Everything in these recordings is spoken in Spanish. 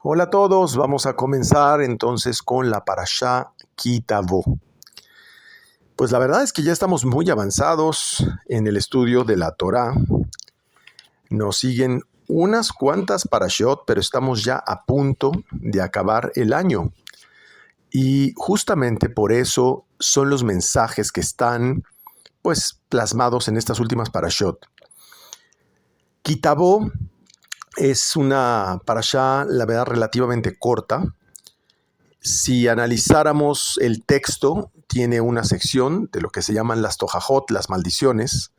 Hola a todos, vamos a comenzar entonces con la Parashá Ki Tavo. Pues la verdad es que ya estamos muy avanzados en el estudio de la Torá. Nos siguen unas cuantas parashot, pero estamos ya a punto de acabar el año. Y justamente por eso son los mensajes que están pues plasmados en estas últimas parashot. Ki Tavo es una parashá, la verdad, relativamente corta. Si analizáramos el texto, tiene una sección de lo que se llaman las tojajot, las maldiciones,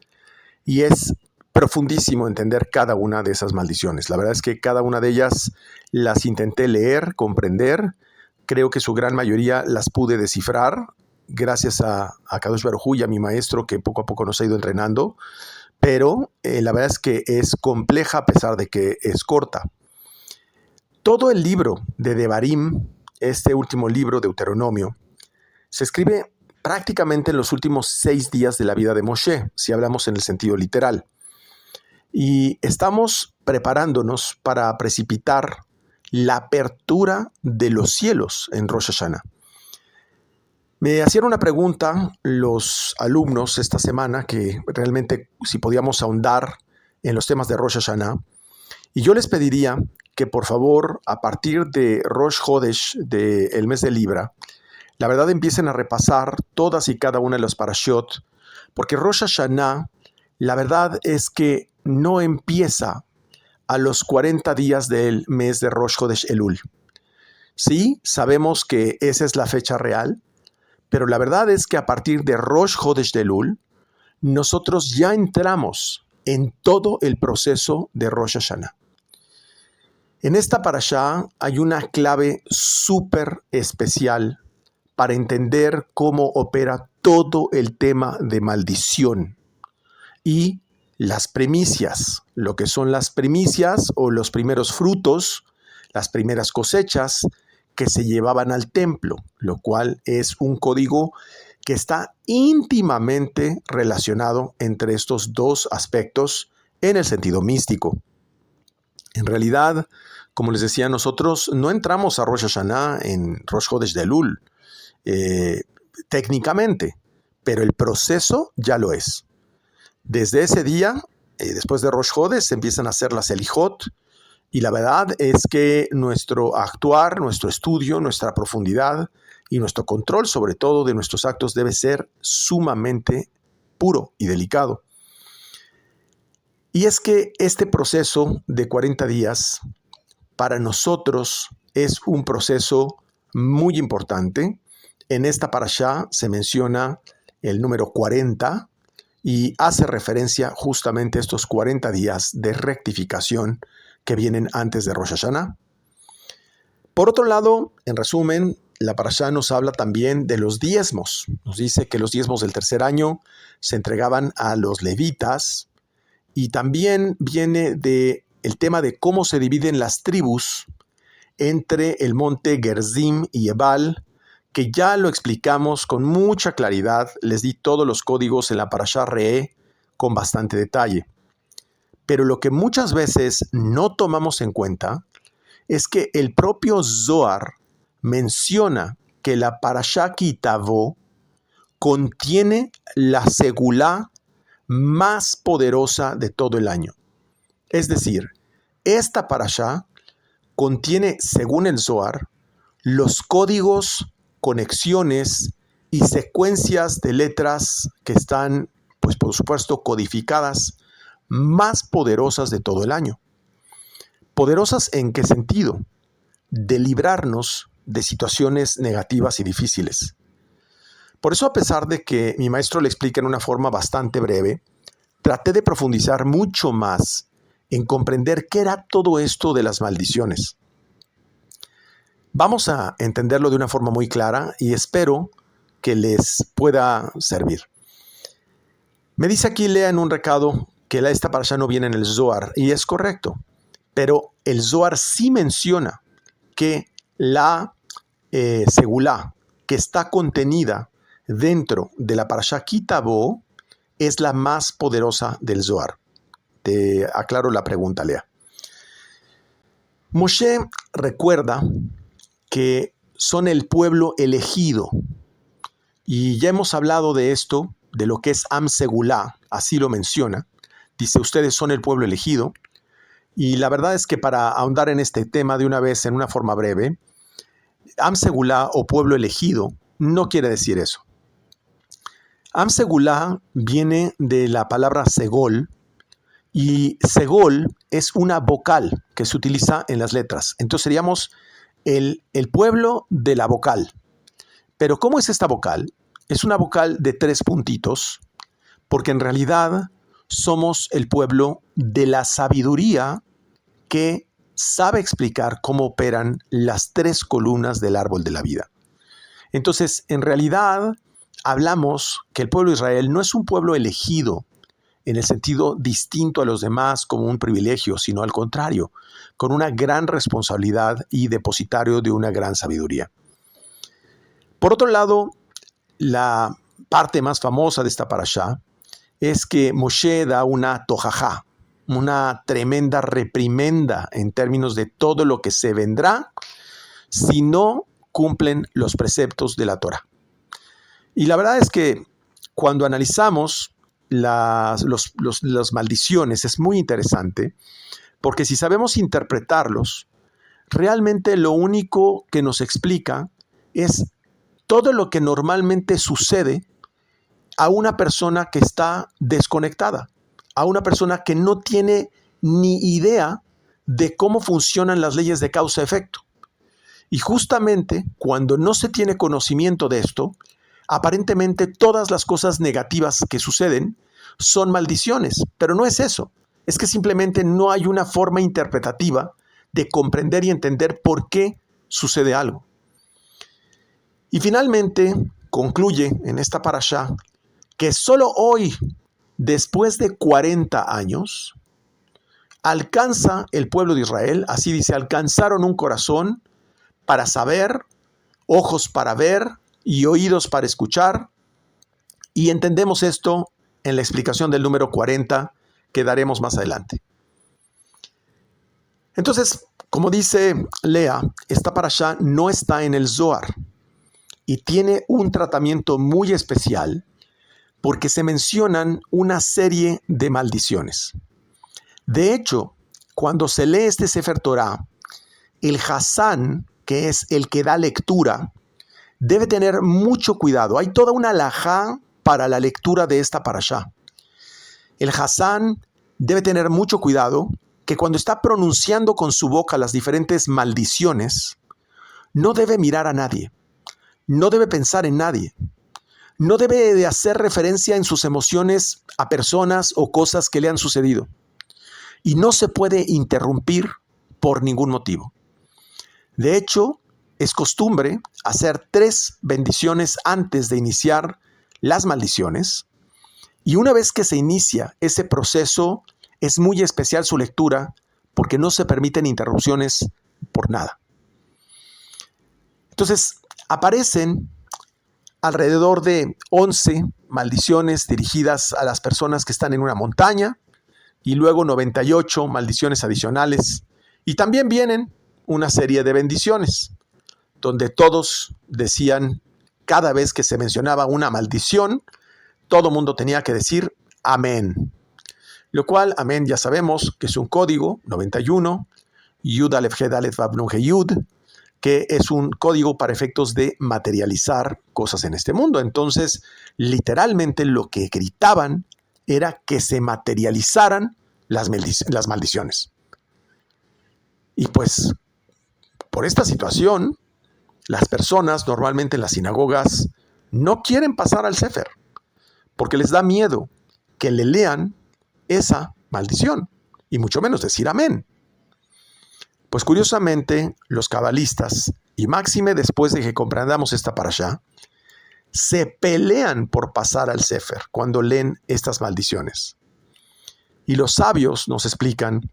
y es profundísimo entender cada una de esas maldiciones. La verdad es que cada una de ellas las intenté leer, comprender. Creo que su gran mayoría las pude descifrar gracias a Kadosh Baruj Hu y a mi maestro que poco a poco nos ha ido entrenando. Pero la verdad es que es compleja a pesar de que es corta. Todo el libro de Devarim, este último libro de Deuteronomio, se escribe prácticamente en los últimos 6 días de la vida de Moshe, si hablamos en el sentido literal. Y estamos preparándonos para precipitar la apertura de los cielos en Rosh Hashanah. Me hacían una pregunta los alumnos esta semana que realmente si podíamos ahondar en los temas de Rosh Hashanah, y yo les pediría que por favor a partir de Rosh Hodesh, del mes de Libra, la verdad empiecen a repasar todas y cada una de las parashot, porque Rosh Hashanah, la verdad es que no empieza a los 40 días del mes de Rosh Hodesh Elul. Sí, sabemos que esa es la fecha real, pero la verdad es que a partir de Rosh Hodesh Elul, nosotros ya entramos en todo el proceso de Rosh Hashanah. En esta parashá hay una clave súper especial para entender cómo opera todo el tema de maldición y las primicias, lo que son las primicias o los primeros frutos, las primeras cosechas que se llevaban al templo, lo cual es un código que está íntimamente relacionado entre estos dos aspectos en el sentido místico. En realidad, como les decía, nosotros no entramos a Rosh Hashanah en Rosh Hodesh Elul, técnicamente, pero el proceso ya lo es. Desde ese día, después de Rosh Hodesh, se empiezan a hacer las Elijot, y la verdad es que nuestro actuar, nuestro estudio, nuestra profundidad y nuestro control, sobre todo de nuestros actos, debe ser sumamente puro y delicado. Y es que este proceso de 40 días, para nosotros, es un proceso muy importante. En esta parashá se menciona el número 40 y hace referencia justamente a estos 40 días de rectificación que vienen antes de Rosh Hashanah. Por otro lado, en resumen, la parashá nos habla también de los diezmos. Nos dice que los diezmos del tercer año se entregaban a los levitas y también viene del tema de cómo se dividen las tribus entre el monte Gerzim y Ebal, que ya lo explicamos con mucha claridad. Les di todos los códigos en la parashá Re'eh con bastante detalle. Pero lo que muchas veces no tomamos en cuenta es que el propio Zohar menciona que la parashá Ki Tavo contiene la segulá más poderosa de todo el año. Es decir, esta parashá contiene, según el Zohar, los códigos, conexiones y secuencias de letras que están, pues por supuesto, codificadas más poderosas de todo el año. ¿Poderosas en qué sentido? De librarnos de situaciones negativas y difíciles. Por eso, a pesar de que mi maestro le explica en una forma bastante breve, traté de profundizar mucho más en comprender qué era todo esto de las maldiciones. Vamos a entenderlo de una forma muy clara y espero que les pueda servir. Me dice aquí Lea en un recado que esta parashá no viene en el Zohar, y es correcto, pero el Zohar sí menciona que la segulá que está contenida dentro de la parashá Ki Tavo es la más poderosa del Zohar. Te aclaro la pregunta, Lea. Moshe recuerda que son el pueblo elegido. Y ya hemos hablado de esto, de lo que es Am Segulá, así lo menciona. Dice, ustedes son el pueblo elegido. Y la verdad es que para ahondar en este tema de una vez, en una forma breve, Am Segulá o pueblo elegido no quiere decir eso. Am Segulá viene de la palabra segol, y segol es una vocal que se utiliza en las letras. Entonces seríamos el pueblo de la vocal. Pero ¿cómo es esta vocal? Es una vocal de 3 puntitos, porque en realidad somos el pueblo de la sabiduría que sabe explicar cómo operan las 3 columnas del árbol de la vida. Entonces, en realidad, hablamos que el pueblo de Israel no es un pueblo elegido en el sentido distinto a los demás como un privilegio, sino al contrario, con una gran responsabilidad y depositario de una gran sabiduría. Por otro lado, la parte más famosa de esta parashá es que Moshe da una tojajá, una tremenda reprimenda en términos de todo lo que se vendrá si no cumplen los preceptos de la Torah. Y la verdad es que cuando analizamos las maldiciones es muy interesante, porque si sabemos interpretarlos, realmente lo único que nos explica es todo lo que normalmente sucede a una persona que está desconectada, a una persona que no tiene ni idea de cómo funcionan las leyes de causa-efecto. Y justamente cuando no se tiene conocimiento de esto, aparentemente todas las cosas negativas que suceden son maldiciones, pero no es eso. Es que simplemente no hay una forma interpretativa de comprender y entender por qué sucede algo. Y finalmente concluye en esta parashá que solo hoy, después de 40 años, alcanza el pueblo de Israel, así dice, alcanzaron un corazón para saber, ojos para ver y oídos para escuchar. Y entendemos esto en la explicación del número 40 que daremos más adelante. Entonces, como dice Lea, esta parashá no está en el Zohar y tiene un tratamiento muy especial porque se mencionan una serie de maldiciones. De hecho, cuando se lee este Sefer Torah, el Hassán, que es el que da lectura, debe tener mucho cuidado. Hay toda una halajá para la lectura de esta parashá. El Hassán debe tener mucho cuidado que cuando está pronunciando con su boca las diferentes maldiciones, no debe mirar a nadie, no debe pensar en nadie, no debe de hacer referencia en sus emociones a personas o cosas que le han sucedido. Y no se puede interrumpir por ningún motivo. De hecho, es costumbre hacer 3 bendiciones antes de iniciar las maldiciones. Y una vez que se inicia ese proceso, es muy especial su lectura porque no se permiten interrupciones por nada. Entonces, aparecen alrededor de 11 maldiciones dirigidas a las personas que están en una montaña y luego 98 maldiciones adicionales. Y también vienen una serie de bendiciones, donde todos decían, cada vez que se mencionaba una maldición, todo mundo tenía que decir amén. Lo cual, amén, ya sabemos que es un código, 91, Yud Alef He Daleth Vav Nun He Yud, que es un código para efectos de materializar cosas en este mundo. Entonces, literalmente lo que gritaban era que se materializaran las maldiciones. Y pues, por esta situación, las personas normalmente en las sinagogas no quieren pasar al Sefer, porque les da miedo que le lean esa maldición, y mucho menos decir amén. Pues curiosamente, los cabalistas, y máxime después de que comprendamos esta parashá, se pelean por pasar al Sefer cuando leen estas maldiciones. Y los sabios nos explican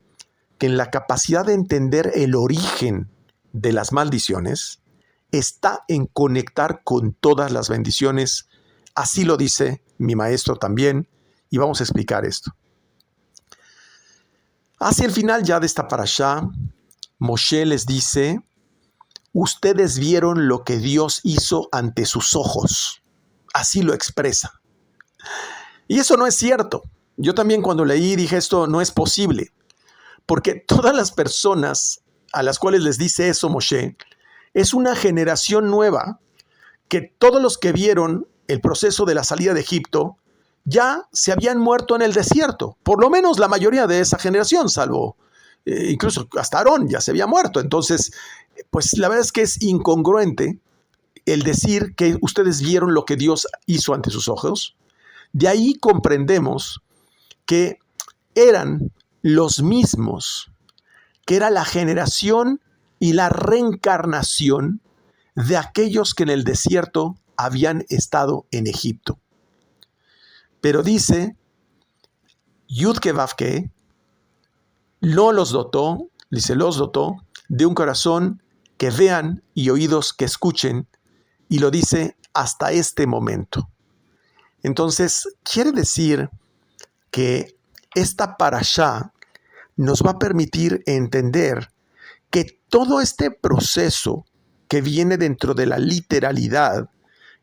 que en la capacidad de entender el origen de las maldiciones está en conectar con todas las bendiciones. Así lo dice mi maestro también, y vamos a explicar esto. Hacia el final ya de esta parashá, Moshe les dice: ustedes vieron lo que Dios hizo ante sus ojos. Así lo expresa. Y eso no es cierto. Yo también cuando leí dije, esto no es posible. Porque todas las personas a las cuales les dice eso Moshe, es una generación nueva que todos los que vieron el proceso de la salida de Egipto ya se habían muerto en el desierto. Por lo menos la mayoría de esa generación, salvo incluso hasta Aarón ya se había muerto. Entonces, pues la verdad es que es incongruente el decir que ustedes vieron lo que Dios hizo ante sus ojos. De ahí comprendemos que eran los mismos, que era la generación y la reencarnación de aquellos que en el desierto habían estado en Egipto. Pero dice, Yud-Ke Vav-Ke no los dotó, dice, los dotó de un corazón que vean y oídos que escuchen, y lo dice hasta este momento. Entonces, quiere decir que esta parashá nos va a permitir entender que todo este proceso que viene dentro de la literalidad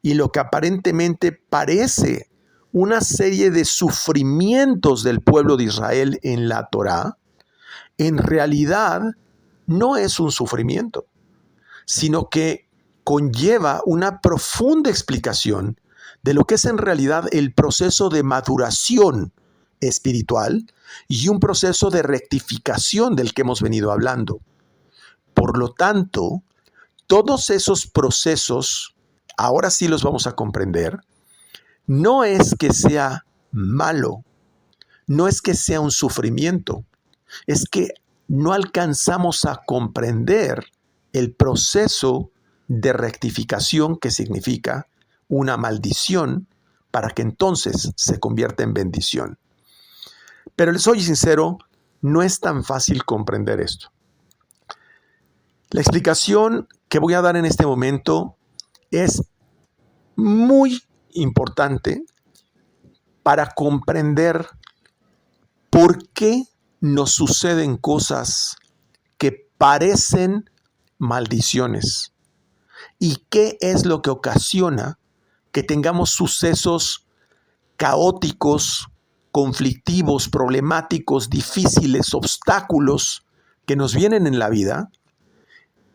y lo que aparentemente parece una serie de sufrimientos del pueblo de Israel en la Torá, en realidad no es un sufrimiento, sino que conlleva una profunda explicación de lo que es en realidad el proceso de maduración espiritual y un proceso de rectificación del que hemos venido hablando. Por lo tanto, todos esos procesos, ahora sí los vamos a comprender, no es que sea malo, no es que sea un sufrimiento, es que no alcanzamos a comprender el proceso de rectificación que significa una maldición para que entonces se convierta en bendición. Pero les soy sincero, no es tan fácil comprender esto. La explicación que voy a dar en este momento es muy importante para comprender por qué nos suceden cosas que parecen maldiciones y qué es lo que ocasiona que tengamos sucesos caóticos, conflictivos, problemáticos, difíciles, obstáculos que nos vienen en la vida.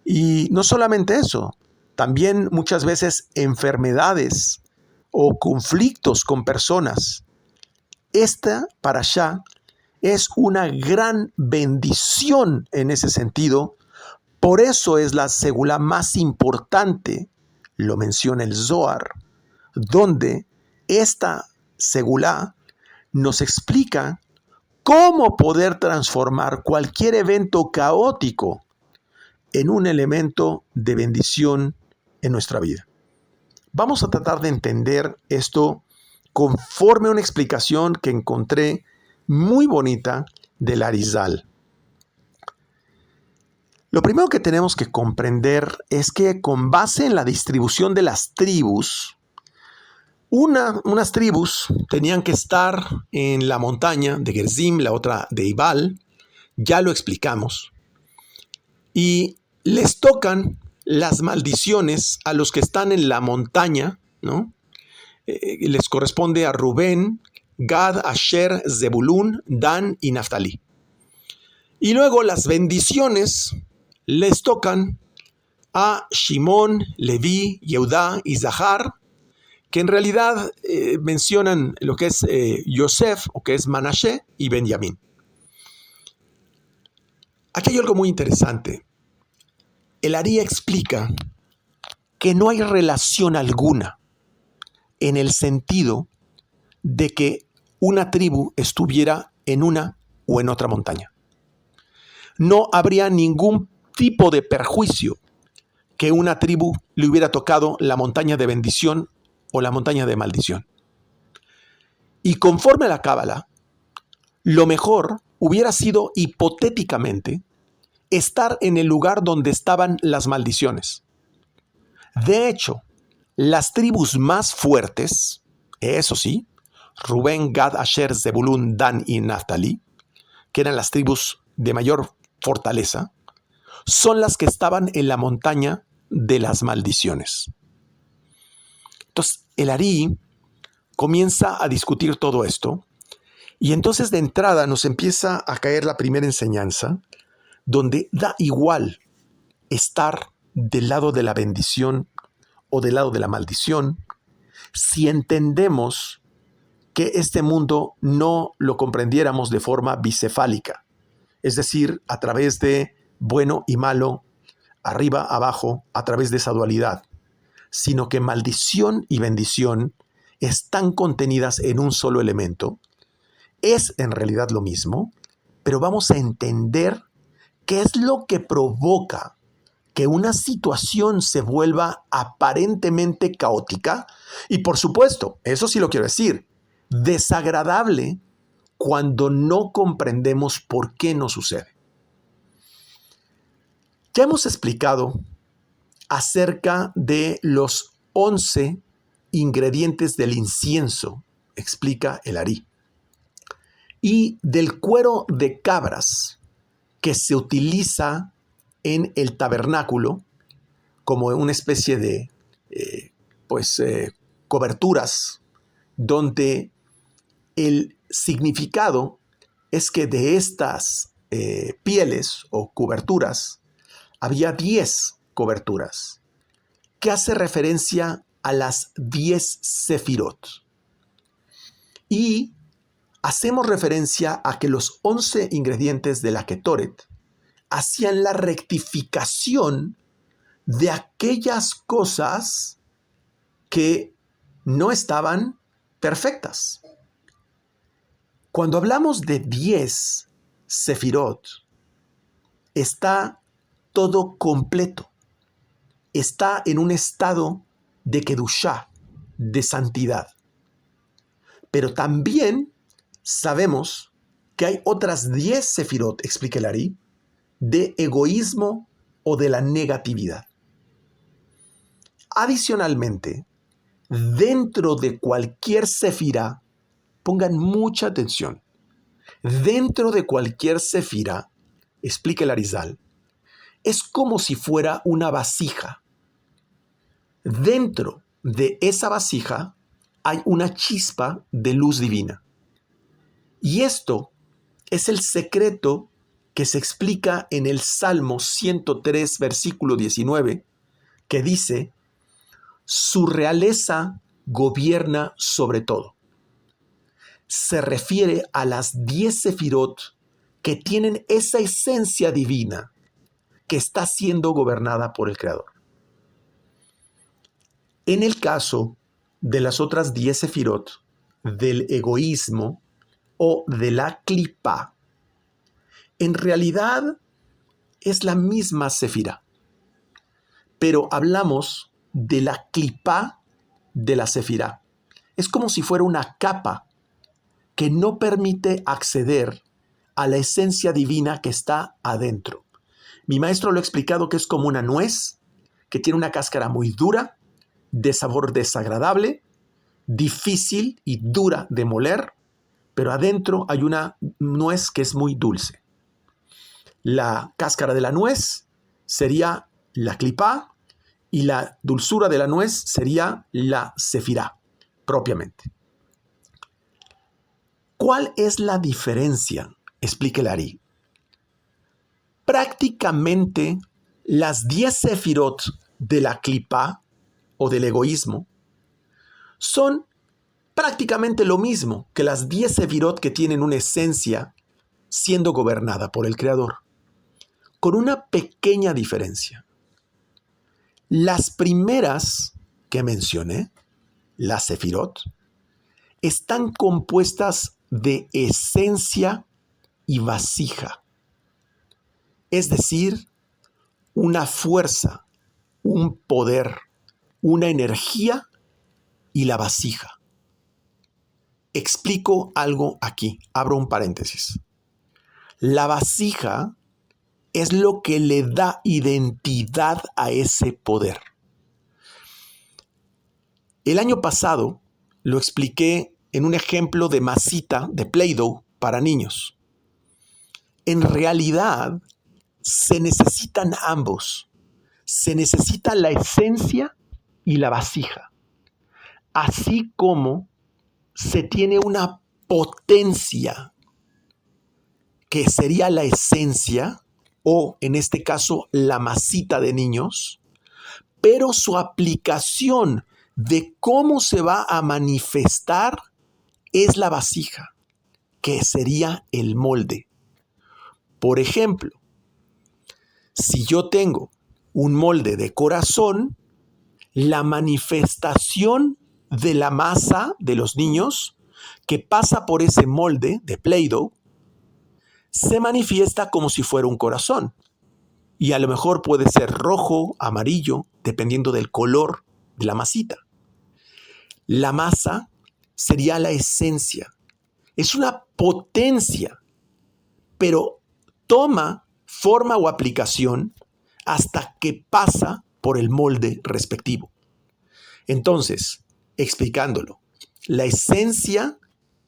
Y no solamente eso, también muchas veces enfermedades o conflictos con personas. Esta parashá es una gran bendición en ese sentido. Por eso es la segulá más importante, lo menciona el Zohar, donde esta segulá nos explica cómo poder transformar cualquier evento caótico en un elemento de bendición en nuestra vida. Vamos a tratar de entender esto conforme a una explicación que encontré muy bonita del Arizal. Lo primero que tenemos que comprender es que con base en la distribución de las tribus, unas tribus tenían que estar en la montaña de Gerizim, la otra de Ibal, ya lo explicamos, y les tocan las maldiciones a los que están en la montaña, ¿no? Les corresponde a Rubén, Gad, Asher, Zebulún, Dan y Naftalí. Y luego las bendiciones les tocan a Shimón, Leví, Yehudá y Zahar, que en realidad mencionan lo que es Yosef, o que es Manashe, y Benjamín. Aquí hay algo muy interesante. El Ari explica que no hay relación alguna en el sentido de que una tribu estuviera en una o en otra montaña. No habría ningún tipo de perjuicio que una tribu le hubiera tocado la montaña de bendición o la montaña de maldición. Y conforme a la Cábala, lo mejor hubiera sido hipotéticamente estar en el lugar donde estaban las maldiciones. De hecho, las tribus más fuertes, eso sí, Rubén, Gad, Asher, Zebulún, Dan y Naftalí, que eran las tribus de mayor fortaleza, son las que estaban en la montaña de las maldiciones. Entonces, el Ari comienza a discutir todo esto y entonces de entrada nos empieza a caer la primera enseñanza donde da igual estar del lado de la bendición o del lado de la maldición si entendemos que este mundo no lo comprendiéramos de forma bicefálica, es decir, a través de bueno y malo, arriba, abajo, a través de esa dualidad, sino que maldición y bendición están contenidas en un solo elemento. Es en realidad lo mismo, pero vamos a entender qué es lo que provoca que una situación se vuelva aparentemente caótica y, por supuesto, eso sí lo quiero decir, desagradable cuando no comprendemos por qué nos sucede. Ya hemos explicado acerca de los 11 ingredientes del incienso, explica el Ari, y del cuero de cabras que se utiliza en el tabernáculo como una especie de coberturas donde el significado es que de estas pieles o coberturas había 10 coberturas, que hace referencia a las 10 sefirot. Y hacemos referencia a que los 11 ingredientes de la Ketoret hacían la rectificación de aquellas cosas que no estaban perfectas. Cuando hablamos de 10 sefirot, está todo completo. Está en un estado de kedushá, de santidad. Pero también sabemos que hay otras 10 sefirot, explica el Ari, de egoísmo o de la negatividad. Adicionalmente, dentro de cualquier sefirá, pongan mucha atención, dentro de cualquier sefirá, explica el Arizal, es como si fuera una vasija. Dentro de esa vasija hay una chispa de luz divina. Y esto es el secreto que se explica en el Salmo 103, versículo 19, que dice: su realeza gobierna sobre todo. Se refiere a las 10 sefirot que tienen esa esencia divina que está siendo gobernada por el Creador. En el caso de las otras 10 sefirot del egoísmo o de la clipa, en realidad es la misma sefirá, pero hablamos de la clipa de la sefirá. Es como si fuera una capa que no permite acceder a la esencia divina que está adentro. Mi maestro lo ha explicado que es como una nuez que tiene una cáscara muy dura, de sabor desagradable, difícil y dura de moler, pero adentro hay una nuez que es muy dulce. La cáscara de la nuez sería la clipá y la dulzura de la nuez sería la sefirá, propiamente. ¿Cuál es la diferencia? Explica el Ari. Prácticamente las 10 sefirot de la clipá o del egoísmo son prácticamente lo mismo que las 10 sefirot que tienen una esencia siendo gobernada por el Creador, con una pequeña diferencia. Las primeras que mencioné, las sefirot, están compuestas de esencia y vasija, es decir, una fuerza, un poder, una energía y la vasija. Explico algo aquí, abro un paréntesis. La vasija es lo que le da identidad a ese poder. El año pasado lo expliqué en un ejemplo de masita de Play-Doh para niños. En realidad, se necesitan ambos. Se necesita la esencia y la vasija. Así como se tiene una potencia que sería la esencia, o en este caso la masita de niños, pero su aplicación de cómo se va a manifestar es la vasija, que sería el molde. Por ejemplo, si yo tengo un molde de corazón, la manifestación de la masa de los niños que pasa por ese molde de Play-Doh se manifiesta como si fuera un corazón. Y a lo mejor puede ser rojo, amarillo, dependiendo del color de la masita. La masa sería la esencia. Es una potencia, pero toma forma o aplicación hasta que pasa por el molde respectivo. Entonces, explicándolo, la esencia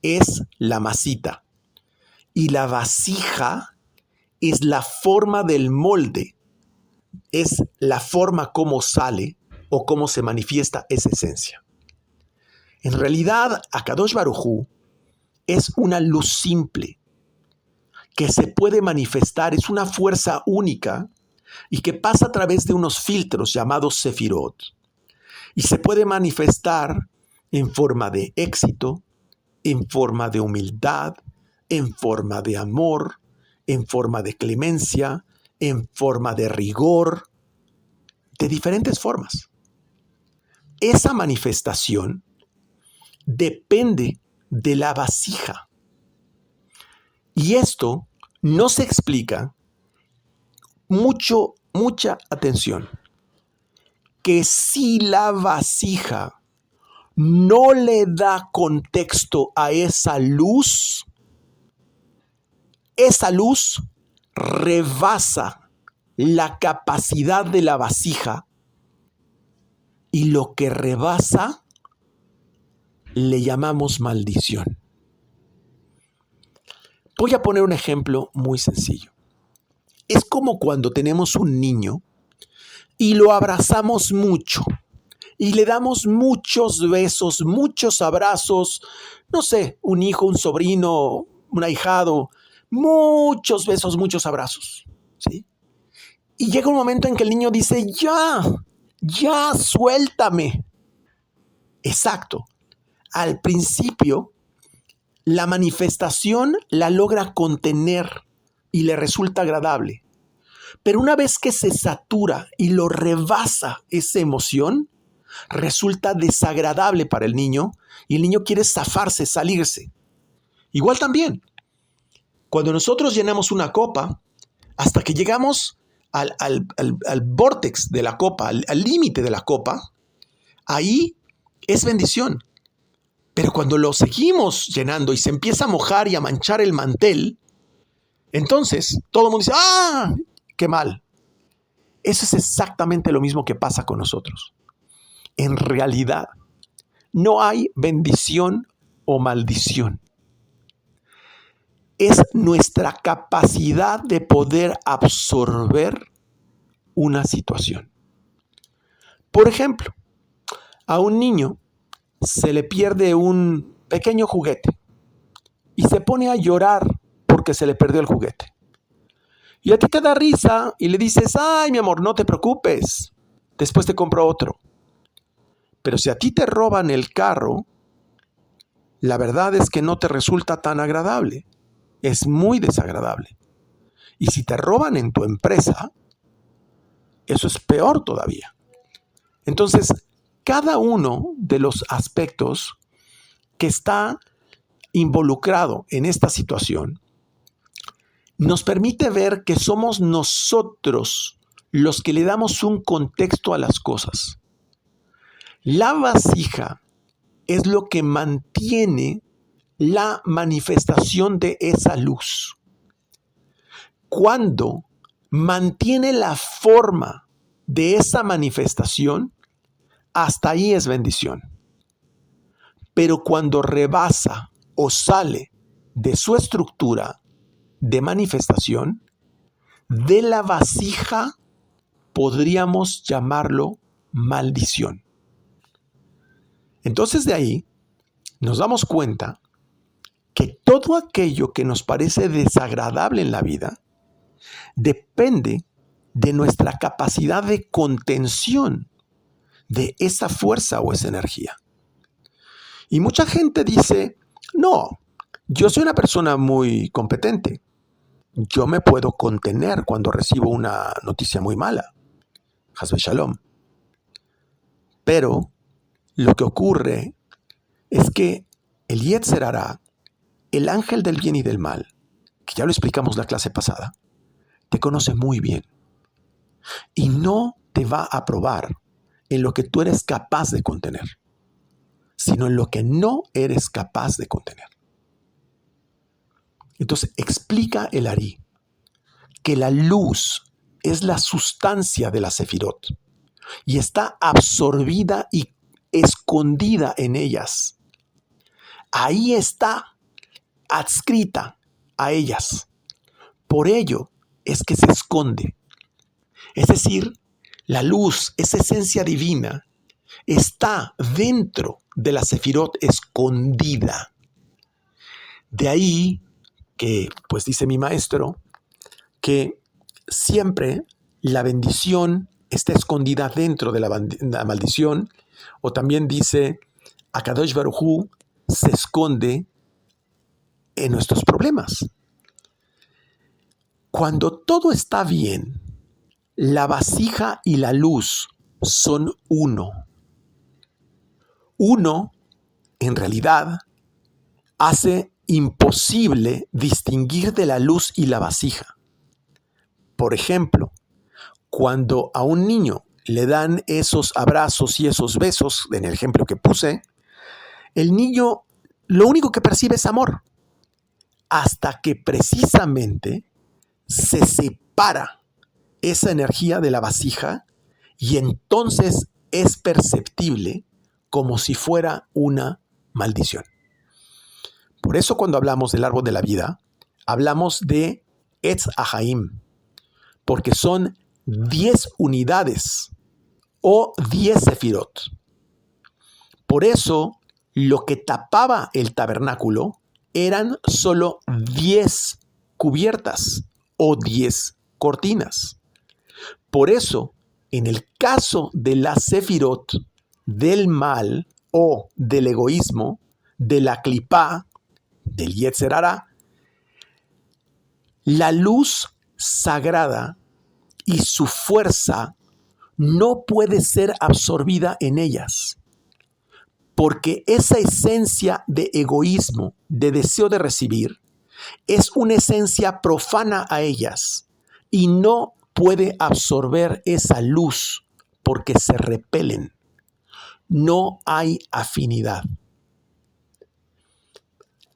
es la masita y la vasija es la forma del molde, es la forma como sale o cómo se manifiesta esa esencia. En realidad, Akadosh Baruj Hu es una luz simple que se puede manifestar, es una fuerza única y que pasa a través de unos filtros llamados sefirot. Y se puede manifestar en forma de éxito, en forma de humildad, en forma de amor, en forma de clemencia, en forma de rigor, de diferentes formas. Esa manifestación depende de la vasija. Y esto no se explica mucha atención, que si la vasija no le da contexto a esa luz rebasa la capacidad de la vasija y lo que rebasa le llamamos maldición. Voy a poner un ejemplo muy sencillo. Es como cuando tenemos un niño y lo abrazamos mucho y le damos muchos besos, muchos abrazos, no sé, un hijo, un sobrino, un ahijado, muchos besos, muchos abrazos, ¿sí? Y llega un momento en que el niño dice, ya, suéltame. Exacto. Al principio, la manifestación la logra contener y le resulta agradable. Pero una vez que se satura y lo rebasa esa emoción, resulta desagradable para el niño y el niño quiere zafarse, salirse. Igual también, cuando nosotros llenamos una copa, hasta que llegamos al vórtex de la copa, al límite de la copa, ahí es bendición. Pero cuando lo seguimos llenando y se empieza a mojar y a manchar el mantel, entonces todo el mundo dice, ¡ah! ¡Qué mal! Eso es exactamente lo mismo que pasa con nosotros. En realidad, no hay bendición o maldición. Es nuestra capacidad de poder absorber una situación. Por ejemplo, a un niño se le pierde un pequeño juguete y se pone a llorar porque se le perdió el juguete. Y a ti te da risa y le dices, ay, mi amor, no te preocupes, después te compro otro. Pero si a ti te roban el carro, la verdad es que no te resulta tan agradable. Es muy desagradable. Y si te roban en tu empresa, eso es peor todavía. Entonces, cada uno de los aspectos que está involucrado en esta situación nos permite ver que somos nosotros los que le damos un contexto a las cosas. La vasija es lo que mantiene la manifestación de esa luz. Cuando mantiene la forma de esa manifestación, hasta ahí es bendición. Pero cuando rebasa o sale de su estructura de manifestación, de la vasija podríamos llamarlo maldición. Entonces de ahí nos damos cuenta que todo aquello que nos parece desagradable en la vida depende de nuestra capacidad de contención de esa fuerza o esa energía. Y mucha gente dice, no, yo soy una persona muy competente. Yo me puedo contener cuando recibo una noticia muy mala. Hasbe Shalom. Pero lo que ocurre es que el Yetzer Hara, el ángel del bien y del mal, que ya lo explicamos la clase pasada, te conoce muy bien y no te va a probar en lo que tú eres capaz de contener, sino en lo que no eres capaz de contener. Entonces explica el Ari que la luz es la sustancia de la Sefirot y está absorbida y escondida en ellas. Ahí está, adscrita a ellas. Por ello es que se esconde. Es decir, la luz, esa esencia divina, está dentro de la Sefirot escondida. De ahí que, pues dice mi maestro, que siempre la bendición está escondida dentro de la maldición, o también dice, Akadosh Baruj Hu se esconde en nuestros problemas. Cuando todo está bien, la vasija y la luz son uno. Uno, en realidad, hace imposible distinguir de la luz y la vasija. Por ejemplo, cuando a un niño le dan esos abrazos y esos besos, en el ejemplo que puse, el niño lo único que percibe es amor, hasta que precisamente se separa esa energía de la vasija y entonces es perceptible como si fuera una maldición. Por eso cuando hablamos del árbol de la vida, hablamos de Etz Ahaim, porque son 10 unidades o 10 sefirot. Por eso, lo que tapaba el tabernáculo eran solo 10 cubiertas o 10 cortinas. Por eso, en el caso de la sefirot, del mal o del egoísmo, de la clipá, del Yetzer Hara, la luz sagrada y su fuerza no puede ser absorbida en ellas, porque esa esencia de egoísmo, de deseo de recibir, es una esencia profana a ellas y no puede absorber esa luz porque se repelen. No hay afinidad.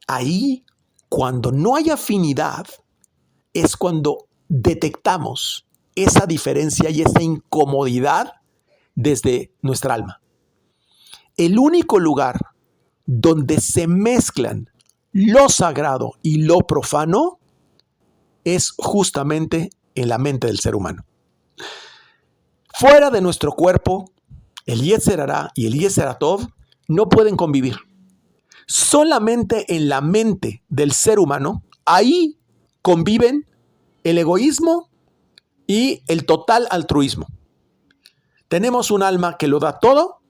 Ahí, cuando no hay afinidad, es cuando detectamos esa diferencia y esa incomodidad desde nuestra alma. El único lugar donde se mezclan lo sagrado y lo profano es justamente en la mente del ser humano. Fuera de nuestro cuerpo, el Yetzer Hara y el Yetzer Tov no pueden convivir. Solamente en la mente del ser humano, ahí conviven el egoísmo y el total altruismo. Tenemos un alma que lo da todo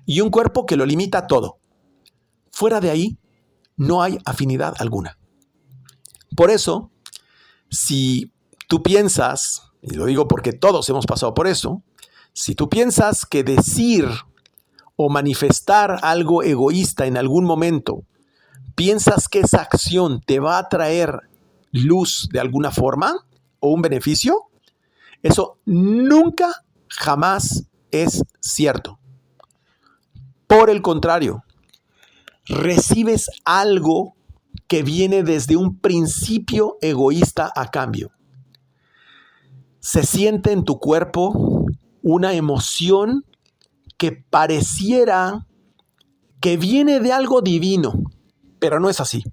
y un cuerpo que lo limita todo. Fuera de ahí, no hay afinidad alguna. Por eso, si tú piensas, y lo digo porque todos hemos pasado por eso, si tú piensas que decir o manifestar algo egoísta en algún momento, piensas que esa acción te va a traer luz de alguna forma o un beneficio, eso nunca, jamás es cierto. Por el contrario, recibes algo que viene desde un principio egoísta a cambio. Se siente en tu cuerpo una emoción que pareciera que viene de algo divino, pero no es así.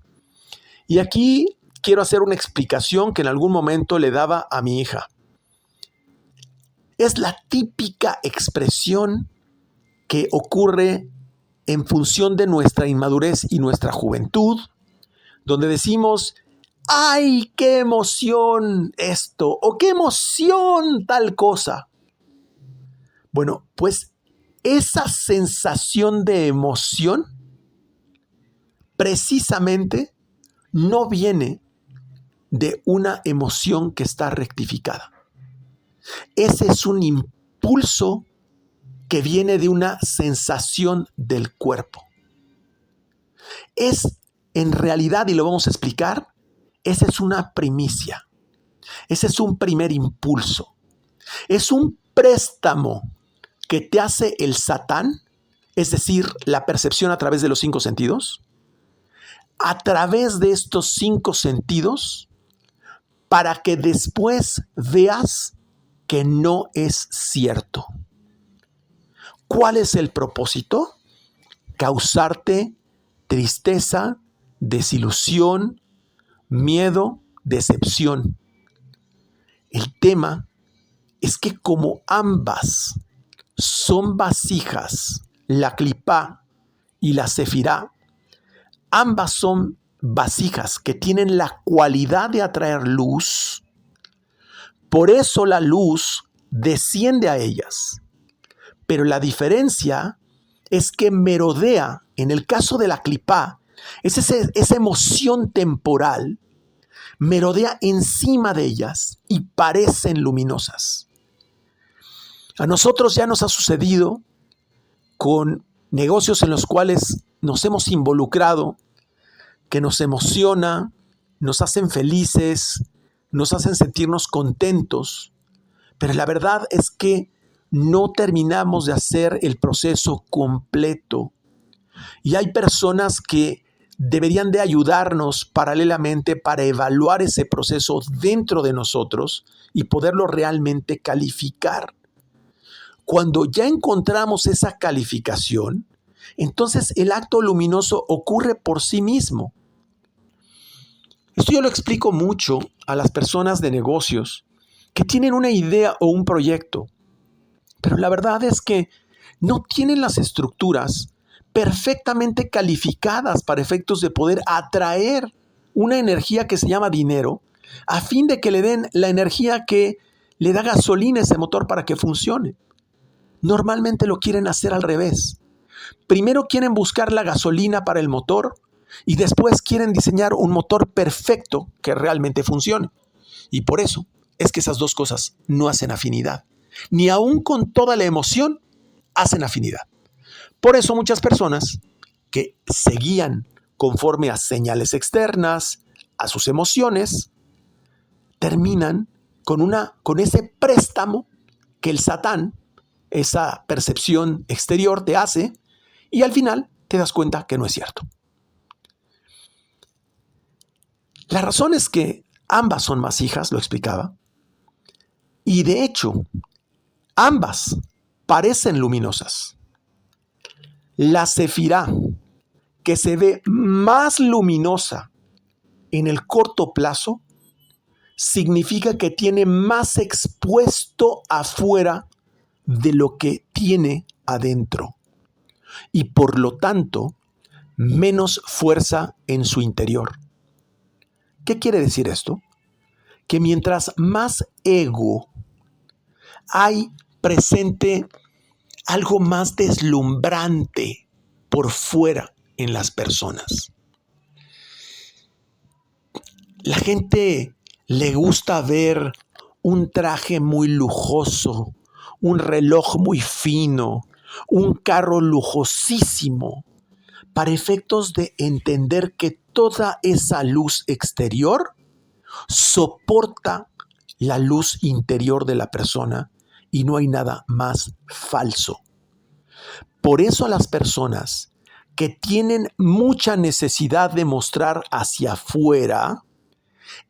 Y aquí quiero hacer una explicación que en algún momento le daba a mi hija. Es la típica expresión que ocurre en función de nuestra inmadurez y nuestra juventud, donde decimos, ¡ay, qué emoción esto! O ¡qué emoción tal cosa! Bueno, pues esa sensación de emoción precisamente no viene de una emoción que está rectificada. Ese es un impulso que viene de una sensación del cuerpo. Es en realidad, y lo vamos a explicar, esa es una primicia. Ese es un primer impulso. Es un préstamo que te hace el Satán, es decir, la percepción a través de los 5 sentidos. A través de estos 5 sentidos, para que después veas que no es cierto. ¿Cuál es el propósito? Causarte tristeza, desilusión, miedo, decepción. El tema es que como ambas son vasijas, la clipá y la sefirá, ambas son vasijas que tienen la cualidad de atraer luz. Por eso la luz desciende a ellas. Pero la diferencia es que merodea, en el caso de la clipá, esa emoción temporal, merodea encima de ellas y parecen luminosas. A nosotros ya nos ha sucedido con negocios en los cuales nos hemos involucrado, que nos emociona, nos hacen felices, nos hacen sentirnos contentos, pero la verdad es que no terminamos de hacer el proceso completo. Y hay personas que deberían de ayudarnos paralelamente para evaluar ese proceso dentro de nosotros y poderlo realmente calificar. Cuando ya encontramos esa calificación, entonces el acto luminoso ocurre por sí mismo. Esto yo lo explico mucho a las personas de negocios que tienen una idea o un proyecto, pero la verdad es que no tienen las estructuras perfectamente calificadas para efectos de poder atraer una energía que se llama dinero, a fin de que le den la energía que le da gasolina a ese motor para que funcione. Normalmente lo quieren hacer al revés. Primero quieren buscar la gasolina para el motor y después quieren diseñar un motor perfecto que realmente funcione. Y por eso es que esas dos cosas no hacen afinidad. Ni aún con toda la emoción hacen afinidad. Por eso muchas personas que se guían conforme a señales externas, a sus emociones, terminan con ese préstamo que el Satán, esa percepción exterior, te hace, y al final te das cuenta que no es cierto. La razón es que ambas son vasijas, lo explicaba, y de hecho, ambas parecen luminosas. La sefirá, que se ve más luminosa en el corto plazo, significa que tiene más expuesto afuera de lo que tiene adentro y por lo tanto menos fuerza en su interior. ¿Qué quiere decir esto? Que mientras más ego hay presente algo más deslumbrante por fuera en las personas. La gente le gusta ver un traje muy lujoso, un reloj muy fino, un carro lujosísimo, para efectos de entender que toda esa luz exterior soporta la luz interior de la persona y no hay nada más falso. Por eso a las personas que tienen mucha necesidad de mostrar hacia afuera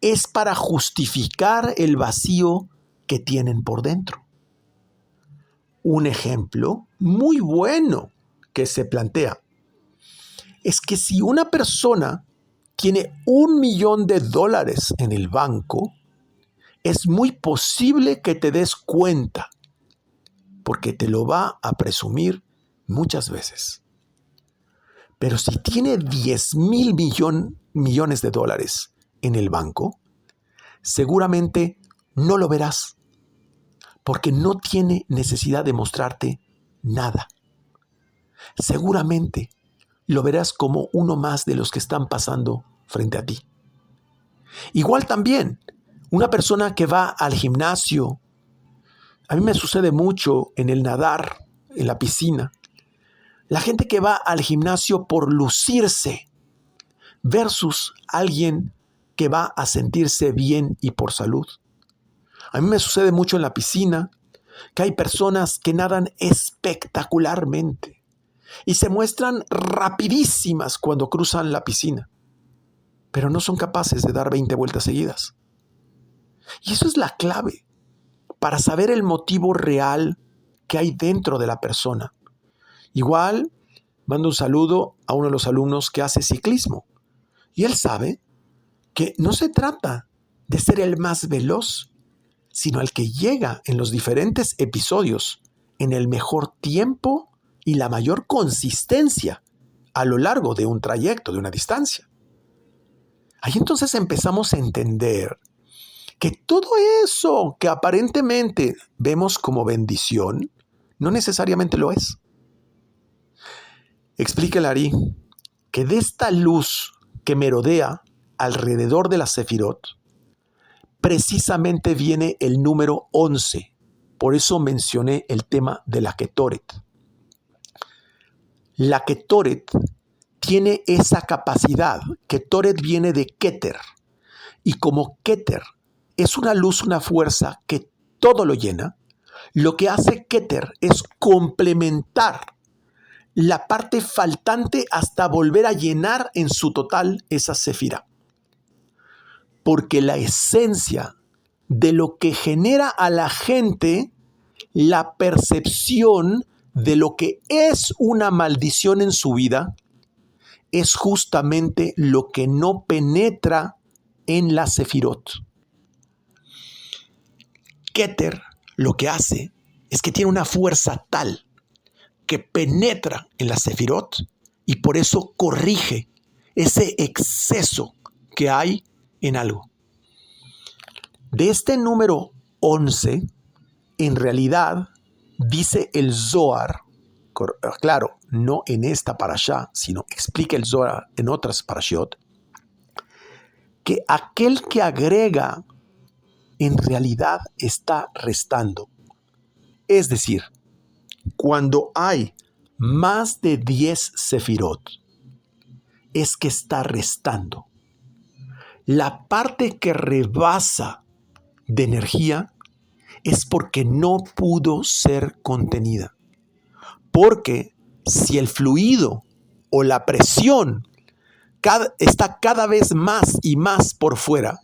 es para justificar el vacío que tienen por dentro. Un ejemplo muy bueno que se plantea es que si una persona tiene $1,000,000 en el banco, es muy posible que te des cuenta, porque te lo va a presumir muchas veces. Pero si tiene 10,000 millones de dólares en el banco, seguramente no lo verás, porque no tiene necesidad de mostrarte nada. Seguramente lo verás como uno más de los que están pasando frente a ti. Igual también, una persona que va al gimnasio, a mí me sucede mucho en el nadar, en la piscina. La gente que va al gimnasio por lucirse versus alguien que va a sentirse bien y por salud. A mí me sucede mucho en la piscina que hay personas que nadan espectacularmente y se muestran rapidísimas cuando cruzan la piscina, pero no son capaces de dar 20 vueltas seguidas. Y eso es la clave para saber el motivo real que hay dentro de la persona. Igual, mando un saludo a uno de los alumnos que hace ciclismo. Y él sabe que no se trata de ser el más veloz, sino el que llega en los diferentes episodios en el mejor tiempo y la mayor consistencia a lo largo de un trayecto, de una distancia. Ahí entonces empezamos a entender que todo eso que aparentemente vemos como bendición, no necesariamente lo es. Explica el Ari que de esta luz que merodea alrededor de la Sefirot, precisamente viene el número 11. Por eso mencioné el tema de la Ketoret. La Ketoret tiene esa capacidad. Ketoret viene de Keter. Y como Keter es una luz, una fuerza que todo lo llena, lo que hace Keter es complementar la parte faltante hasta volver a llenar en su total esa sefira. Porque la esencia de lo que genera a la gente la percepción de lo que es una maldición en su vida es justamente lo que no penetra en la sefirot. Keter lo que hace es que tiene una fuerza tal que penetra en la sefirot y por eso corrige ese exceso que hay en algo. De este número 11, en realidad, dice el Zohar, claro, no en esta parashá, sino explica el Zohar en otras parashiot, que aquel que agrega en realidad está restando. Es decir, cuando hay más de 10 sefirot, es que está restando. La parte que rebasa de energía es porque no pudo ser contenida. Porque si el fluido o la presión está cada vez más y más por fuera,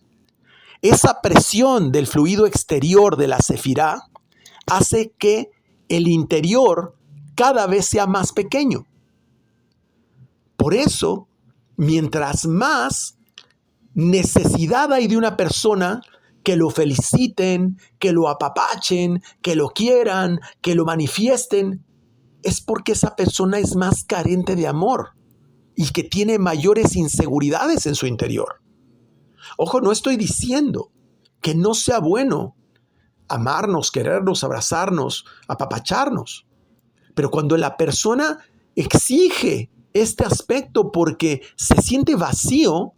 esa presión del fluido exterior de la sefirá hace que el interior cada vez sea más pequeño. Por eso, mientras más necesidad hay de una persona que lo feliciten, que lo apapachen, que lo quieran, que lo manifiesten, es porque esa persona es más carente de amor y que tiene mayores inseguridades en su interior. Ojo, no estoy diciendo que no sea bueno amarnos, querernos, abrazarnos, apapacharnos. Pero cuando la persona exige este aspecto porque se siente vacío,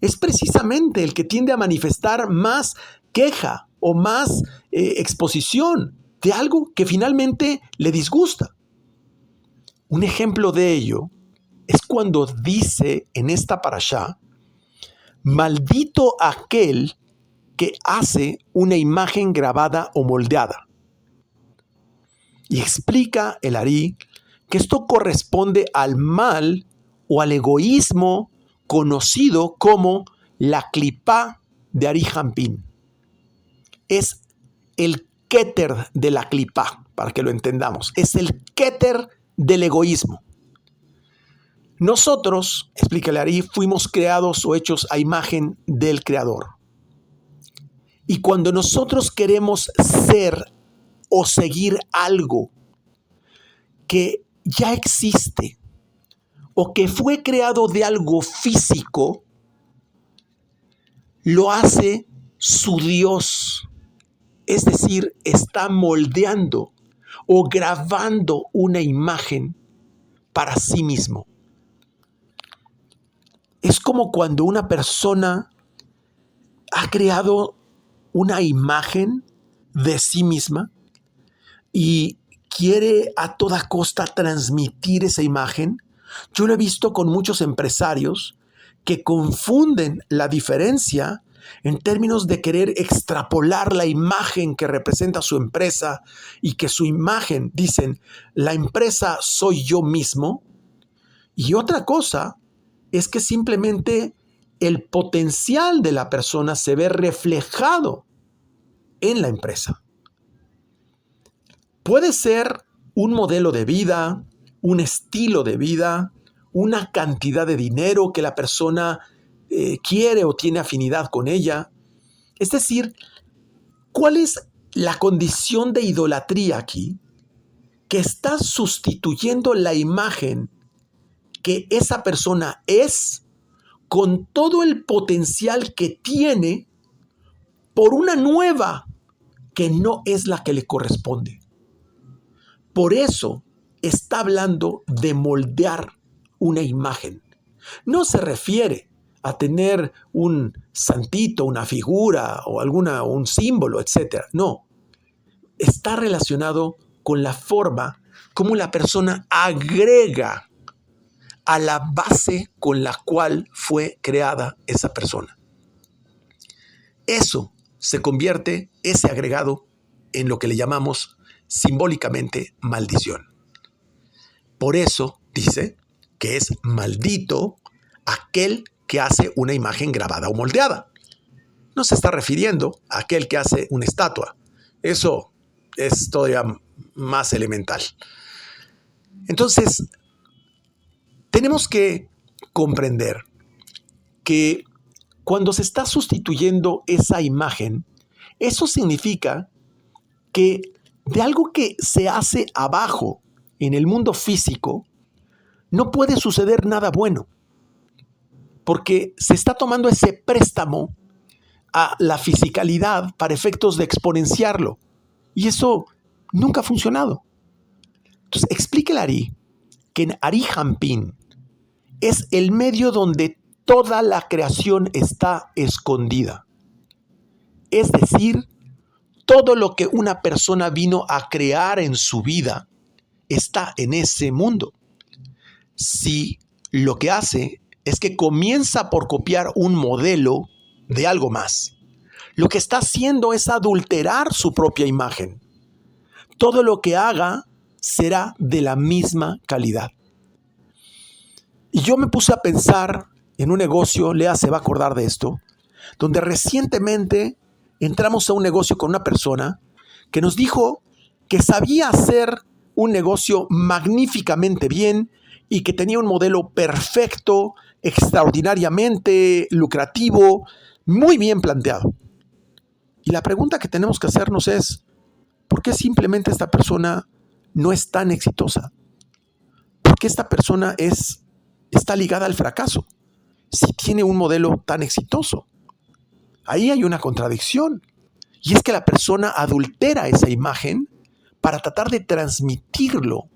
es precisamente el que tiende a manifestar más queja o más exposición de algo que finalmente le disgusta. Un ejemplo de ello es cuando dice en esta parashá, maldito aquel que hace una imagen grabada o moldeada. Y explica el Ari que esto corresponde al mal o al egoísmo conocido como la clipá de Ari Hampin. Es el kéter de la clipá, para que lo entendamos. Es el kéter del egoísmo. Nosotros, explícale Ari, fuimos creados o hechos a imagen del Creador. Y cuando nosotros queremos ser o seguir algo que ya existe o que fue creado de algo físico, lo hace su Dios. Es decir, está moldeando o grabando una imagen para sí mismo. Es como cuando una persona ha creado una imagen de sí misma y quiere a toda costa transmitir esa imagen. Yo lo he visto con muchos empresarios que confunden la diferencia en términos de querer extrapolar la imagen que representa su empresa y que su imagen, dicen, la empresa soy yo mismo. Y otra cosa es que simplemente el potencial de la persona se ve reflejado en la empresa. Puede ser un modelo de vida, un estilo de vida, una cantidad de dinero que la persona quiere o tiene afinidad con ella. Es decir, ¿cuál es la condición de idolatría aquí? Que está sustituyendo la imagen que esa persona es con todo el potencial que tiene por una nueva que no es la que le corresponde. Por eso está hablando de moldear una imagen. No se refiere a tener un santito, una figura o un símbolo, etc. No. Está relacionado con la forma como la persona agrega a la base con la cual fue creada esa persona. Eso se convierte, ese agregado, en lo que le llamamos simbólicamente maldición. Por eso dice que es maldito aquel que hace una imagen grabada o moldeada. No se está refiriendo a aquel que hace una estatua. Eso es todavía más elemental. Entonces, tenemos que comprender que cuando se está sustituyendo esa imagen, eso significa que de algo que se hace abajo en el mundo físico, no puede suceder nada bueno, porque se está tomando ese préstamo a la fisicalidad para efectos de exponenciarlo, y eso nunca ha funcionado. Entonces, explíquele a Ari que en Arihampin es el medio donde toda la creación está escondida. Es decir, todo lo que una persona vino a crear en su vida está en ese mundo. Si lo que hace es que comienza por copiar un modelo de algo más, lo que está haciendo es adulterar su propia imagen. Todo lo que haga será de la misma calidad. Y yo me puse a pensar en un negocio, Lea se va a acordar de esto, donde recientemente entramos a un negocio con una persona que nos dijo que sabía hacer un negocio magníficamente bien y que tenía un modelo perfecto, extraordinariamente lucrativo, muy bien planteado. Y la pregunta que tenemos que hacernos es, ¿por qué simplemente esta persona no es tan exitosa? ¿Por qué esta persona está ligada al fracaso si tiene un modelo tan exitoso? Ahí hay una contradicción. Y es que la persona adultera esa imagen para tratar de transmitirlo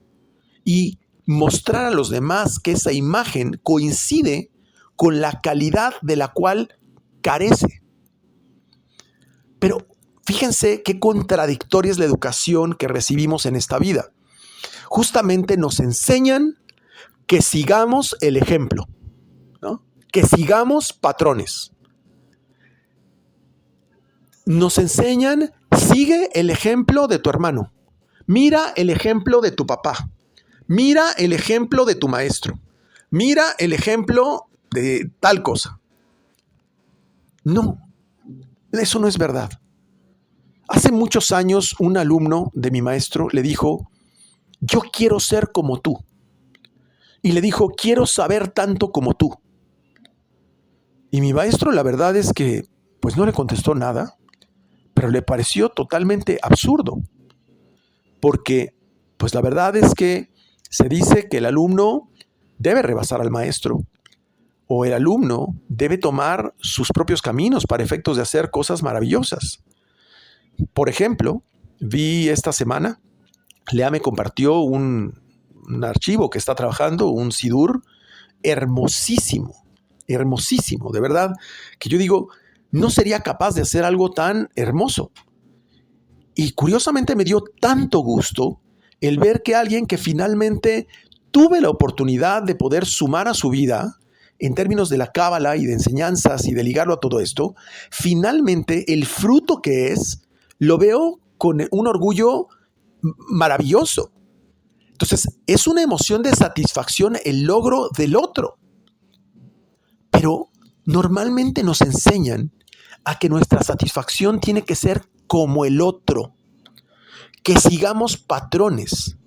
y mostrar a los demás que esa imagen coincide con la calidad de la cual carece. Pero fíjense qué contradictoria es la educación que recibimos en esta vida. Justamente nos enseñan que sigamos el ejemplo, ¿no? Que sigamos patrones. Nos enseñan, sigue el ejemplo de tu hermano. Mira el ejemplo de tu papá. Mira el ejemplo de tu maestro. Mira el ejemplo de tal cosa. No, eso no es verdad. Hace muchos años un alumno de mi maestro le dijo, yo quiero ser como tú. y le dijo, quiero saber tanto como tú. Y mi maestro, la verdad es que pues no le contestó nada, pero le pareció totalmente absurdo, porque pues la verdad es que se dice que el alumno debe rebasar al maestro, o el alumno debe tomar sus propios caminos para efectos de hacer cosas maravillosas. Por ejemplo, vi esta semana, Lea me compartió un archivo que está trabajando, un sidur hermosísimo, hermosísimo, de verdad, que yo digo, no sería capaz de hacer algo tan hermoso. Y curiosamente me dio tanto gusto el ver que alguien que finalmente tuve la oportunidad de poder sumar a su vida en términos de la cábala y de enseñanzas y de ligarlo a todo esto, finalmente el fruto que es, lo veo con un orgullo maravilloso. Entonces, es una emoción de satisfacción el logro del otro. Pero normalmente nos enseñan a que nuestra satisfacción tiene que ser como el otro, que sigamos patrones.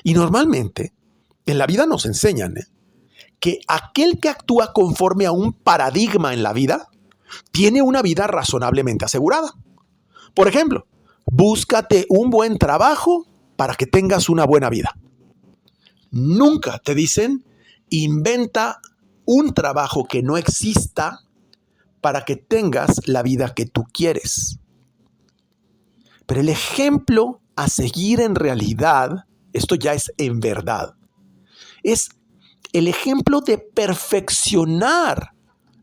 Y normalmente en la vida nos enseñan que aquel que actúa conforme a un paradigma en la vida tiene una vida razonablemente asegurada. Por ejemplo, búscate un buen trabajo para que tengas una buena vida. Nunca te dicen, inventa un trabajo que no exista para que tengas la vida que tú quieres. Pero el ejemplo a seguir en realidad, esto ya es en verdad, es el ejemplo de perfeccionar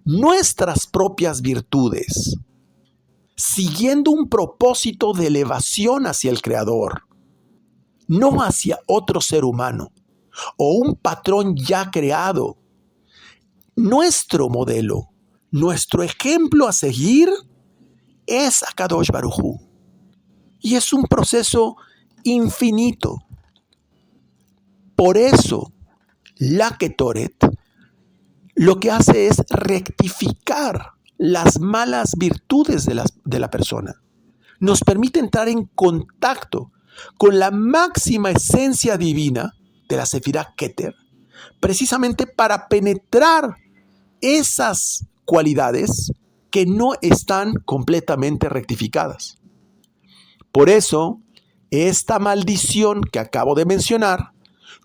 nuestras propias virtudes, siguiendo un propósito de elevación hacia el Creador, no hacia otro ser humano o un patrón ya creado. Nuestro modelo, nuestro ejemplo a seguir es Akadosh Baruj Hu. Y es un proceso infinito. Por eso, la Ketoret lo que hace es rectificar las malas virtudes de la persona. Nos permite entrar en contacto con la máxima esencia divina de la Sefirá Keter, precisamente para penetrar esas cualidades que no están completamente rectificadas. Por eso, esta maldición que acabo de mencionar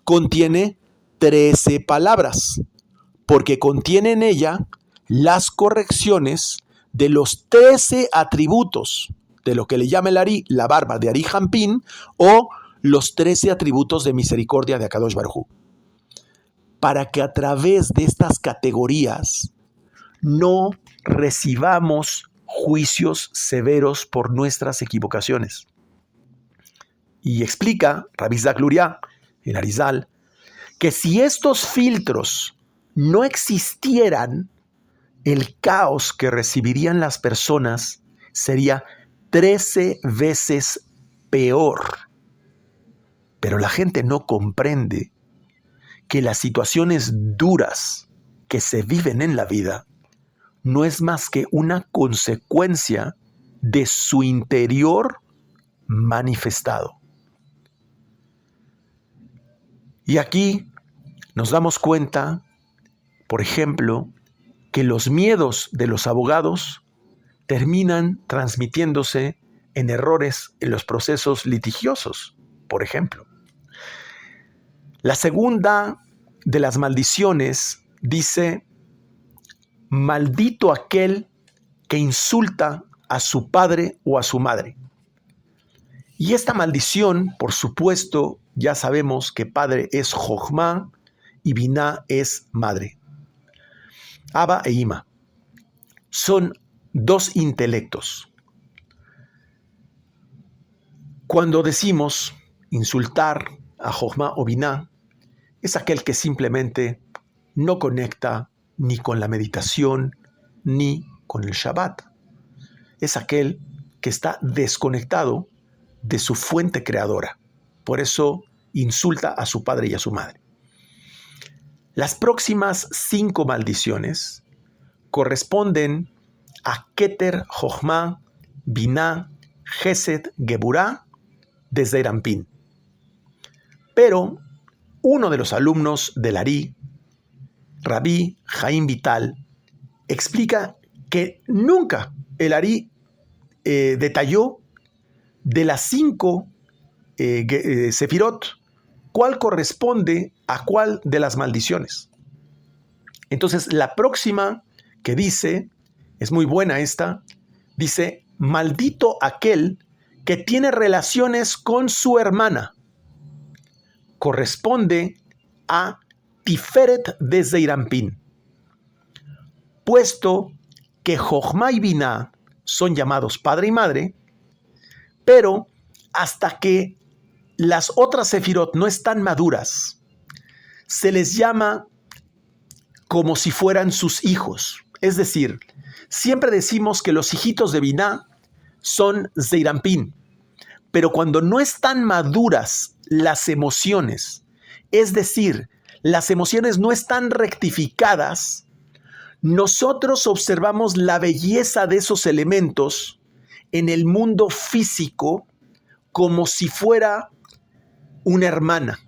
contiene 13 palabras, porque contiene en ella las correcciones de los 13 atributos de lo que le llama el Ari, la barba de Ari Jampín, o los 13 atributos de misericordia de Akadosh Baruj Hu. Para que a través de estas categorías no recibamos juicios severos por nuestras equivocaciones. Y explica Rabbi Isaac Luria, el Arizal, que si estos filtros no existieran, el caos que recibirían las personas sería 13 veces peor. Pero la gente no comprende que las situaciones duras que se viven en la vida no es más que una consecuencia de su interior manifestado. Y aquí nos damos cuenta, por ejemplo, que los miedos de los abogados terminan transmitiéndose en errores en los procesos litigiosos, por ejemplo. La segunda de las maldiciones dice, maldito aquel que insulta a su padre o a su madre. Y esta maldición, por supuesto, ya sabemos que padre es Jochma y Biná es madre. Abba e Ima son dos intelectos. Cuando decimos insultar a Jochma o Biná, es aquel que simplemente no conecta ni con la meditación ni con el Shabbat. Es aquel que está desconectado de su fuente creadora. Por eso insulta a su padre y a su madre. Las próximas 5 maldiciones corresponden a Keter, Jochma, Biná, Gesed, Geburá, desde Erampín. Pero uno de los alumnos del Ari, Rabí Jaim Vital, explica que nunca el Ari detalló de las 5 sefirot cuál corresponde a cuál de las maldiciones. Entonces, la próxima que dice, es muy buena esta, dice, maldito aquel que tiene relaciones con su hermana. Corresponde a Tiferet de Zeirampín. Puesto que Jochma y Biná son llamados padre y madre, pero hasta que las otras sefirot no están maduras, se les llama como si fueran sus hijos. Es decir, siempre decimos que los hijitos de Biná son Zeirampín, pero cuando no están maduras las emociones, es decir, las emociones no están rectificadas, nosotros observamos la belleza de esos elementos en el mundo físico como si fuera una hermana.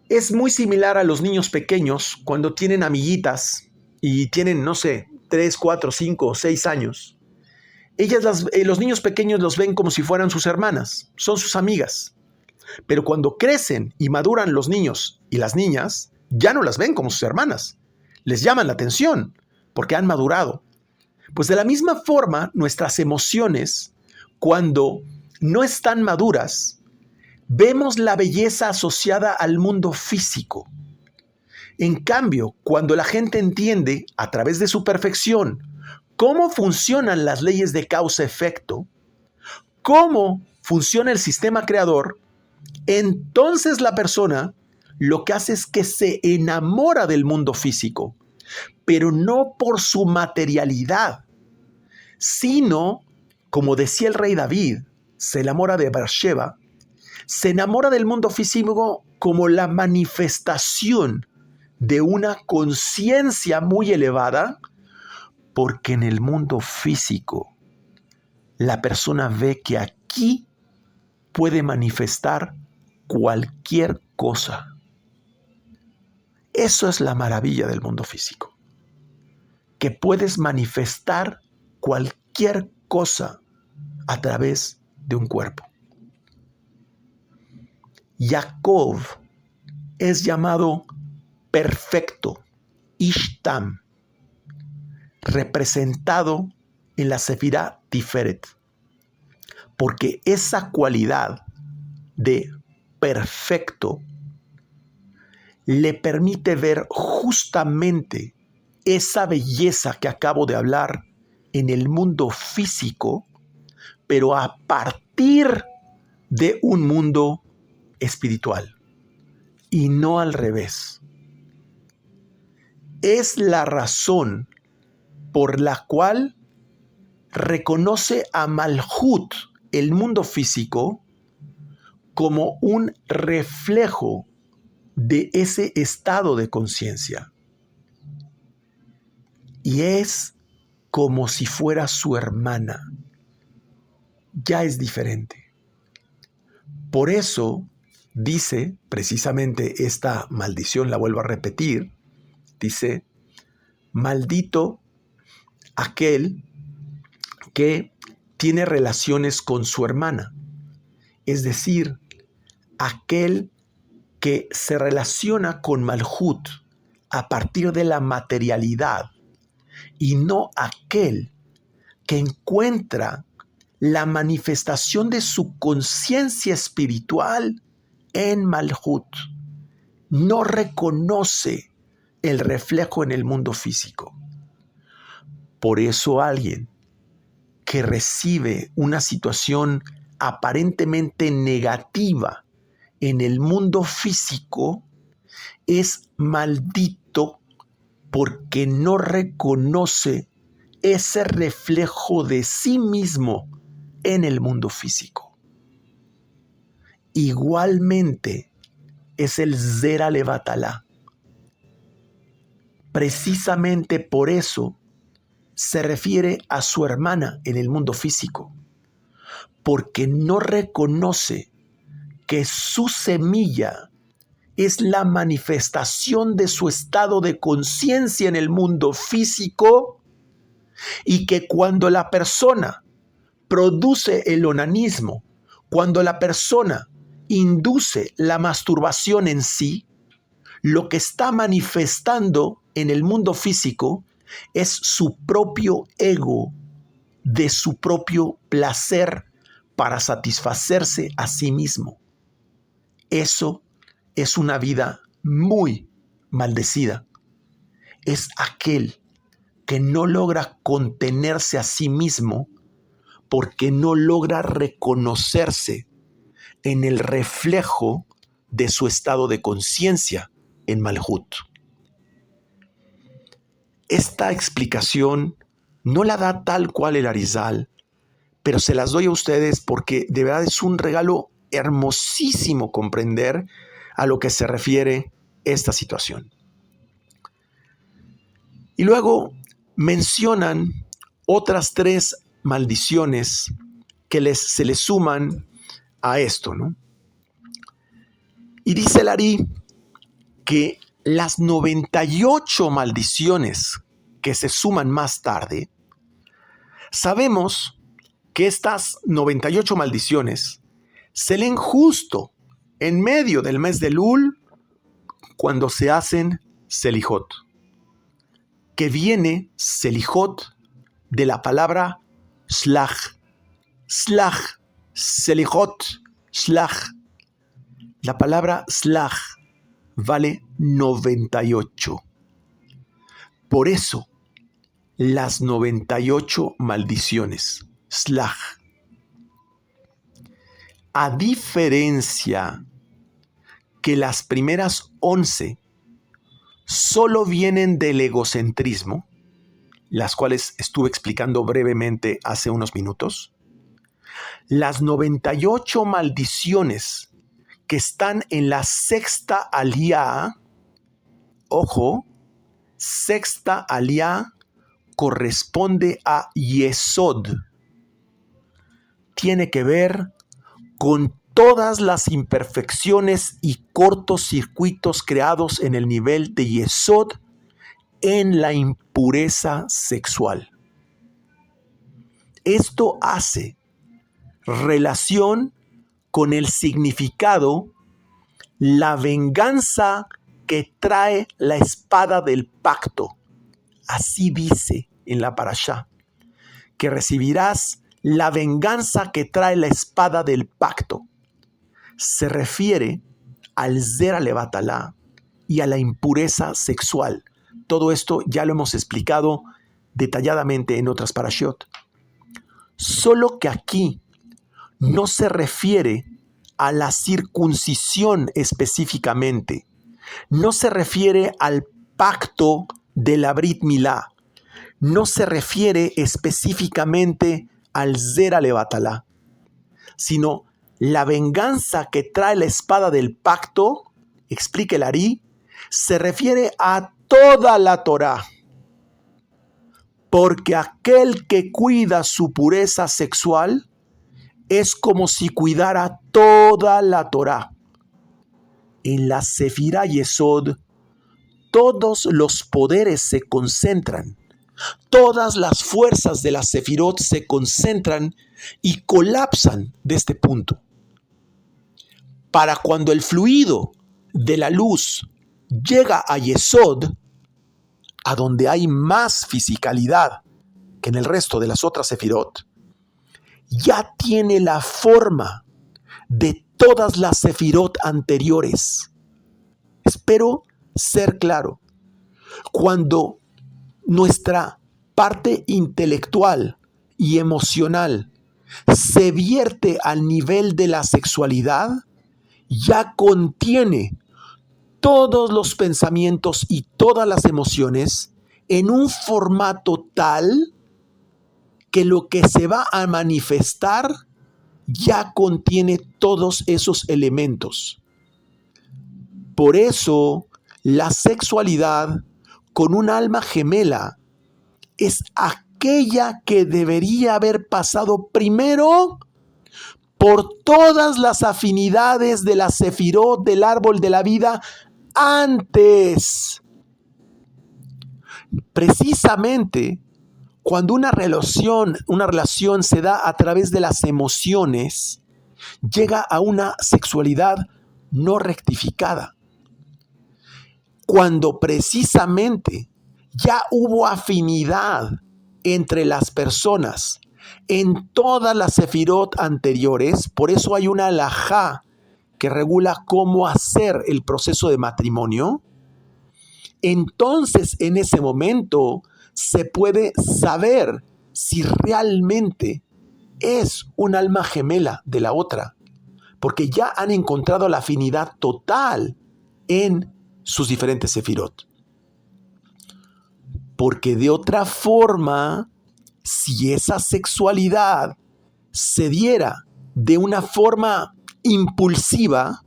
Es muy similar a los niños pequeños cuando tienen amiguitas y tienen, no sé, 3, 4, 5 o 6 años. Los niños pequeños los ven como si fueran sus hermanas, son sus amigas. Pero cuando crecen y maduran los niños y las niñas, ya no las ven como sus hermanas. Les llaman la atención porque han madurado. Pues de la misma forma, nuestras emociones, cuando no están maduras, vemos la belleza asociada al mundo físico. En cambio, cuando la gente entiende, a través de su perfección, cómo funcionan las leyes de causa-efecto, cómo funciona el sistema creador, entonces la persona lo que hace es que se enamora del mundo físico, pero no por su materialidad, sino, como decía el rey David, se enamora de Beersheba, se enamora del mundo físico como la manifestación de una conciencia muy elevada, porque en el mundo físico la persona ve que aquí puede manifestar cualquier cosa. Eso es la maravilla del mundo físico, que puedes manifestar cualquier cosa a través de un cuerpo. Jacob es llamado perfecto, Ishtam, representado en la sefirá Tiferet, porque esa cualidad de perfecto le permite ver justamente esa belleza que acabo de hablar en el mundo físico, pero a partir de un mundo espiritual y no al revés. Es la razón por la cual reconoce a Malhut, el mundo físico, como un reflejo de ese estado de conciencia. Y es como si fuera su hermana. Ya es diferente. Por eso dice precisamente esta maldición, la vuelvo a repetir, dice, maldito aquel que tiene relaciones con su hermana, es decir, aquel que se relaciona con Malhut a partir de la materialidad y no aquel que encuentra la manifestación de su conciencia espiritual en Malhut. No reconoce el reflejo en el mundo físico. Por eso alguien que recibe una situación aparentemente negativa en el mundo físico es maldito porque no reconoce ese reflejo de sí mismo en el mundo físico. Igualmente es el Zera Levatalá. Precisamente por eso se refiere a su hermana en el mundo físico, porque no reconoce que su semilla es la manifestación de su estado de conciencia en el mundo físico y que cuando la persona produce el onanismo, cuando la persona induce la masturbación en sí, lo que está manifestando en el mundo físico es su propio ego, de su propio placer para satisfacerse a sí mismo. Eso es una vida muy maldecida. Es aquel que no logra contenerse a sí mismo porque no logra reconocerse en el reflejo de su estado de conciencia en Malhut. Esta explicación no la da tal cual el Arizal, pero se las doy a ustedes porque de verdad es un regalo hermosísimo comprender a lo que se refiere esta situación. Y luego mencionan otras 3 maldiciones que se les suman a esto, ¿no? Y dice el Ari que las 98 maldiciones que se suman más tarde, sabemos que estas 98 maldiciones se leen justo en medio del mes de Elul cuando se hacen Selijot, que viene Selijot de la palabra Shlach, Selijot, Shlach. La palabra Shlach vale 98. Por eso, las 98 maldiciones, Shlach. A diferencia que las primeras 11 solo vienen del egocentrismo, las cuales estuve explicando brevemente hace unos minutos, las 98 maldiciones que están en la sexta aliyá, ojo, sexta aliyá corresponde a Yesod. Tiene que ver con todas las imperfecciones y cortocircuitos creados en el nivel de Yesod en la impureza sexual. Esto hace relación con el significado, la venganza que trae la espada del pacto. Así dice en la parashá, que recibirás la venganza que trae la espada del pacto. Se refiere al Zera Levatalá y a la impureza sexual. Todo esto ya lo hemos explicado detalladamente en otras parashiot. Solo que aquí no se refiere a la circuncisión específicamente. No se refiere al pacto de la Brit Milá. No se refiere específicamente al Zera Levatalá, sino la venganza que trae la espada del pacto, explica el Ari, se refiere a toda la Torá. Porque aquel que cuida su pureza sexual es como si cuidara toda la Torá. En la Sefirá Yesod, todos los poderes se concentran. Todas las fuerzas de la Sefirot se concentran y colapsan de este punto. Para cuando el fluido de la luz llega a Yesod, a donde hay más fisicalidad que en el resto de las otras Sefirot, ya tiene la forma de todas las Sefirot anteriores. Espero ser claro. Cuando nuestra parte intelectual y emocional se vierte al nivel de la sexualidad, ya contiene todos los pensamientos y todas las emociones en un formato tal que lo que se va a manifestar ya contiene todos esos elementos. Por eso, la sexualidad con un alma gemela es aquella que debería haber pasado primero por todas las afinidades de la sefirot del árbol de la vida antes. Precisamente cuando una relación se da a través de las emociones, llega a una sexualidad no rectificada. Cuando precisamente ya hubo afinidad entre las personas en todas las sefirot anteriores, por eso hay una halajá que regula cómo hacer el proceso de matrimonio. Entonces, en ese momento, se puede saber si realmente es un alma gemela de la otra, porque ya han encontrado la afinidad total en sus diferentes sefirot. Porque de otra forma, si esa sexualidad se diera de una forma impulsiva,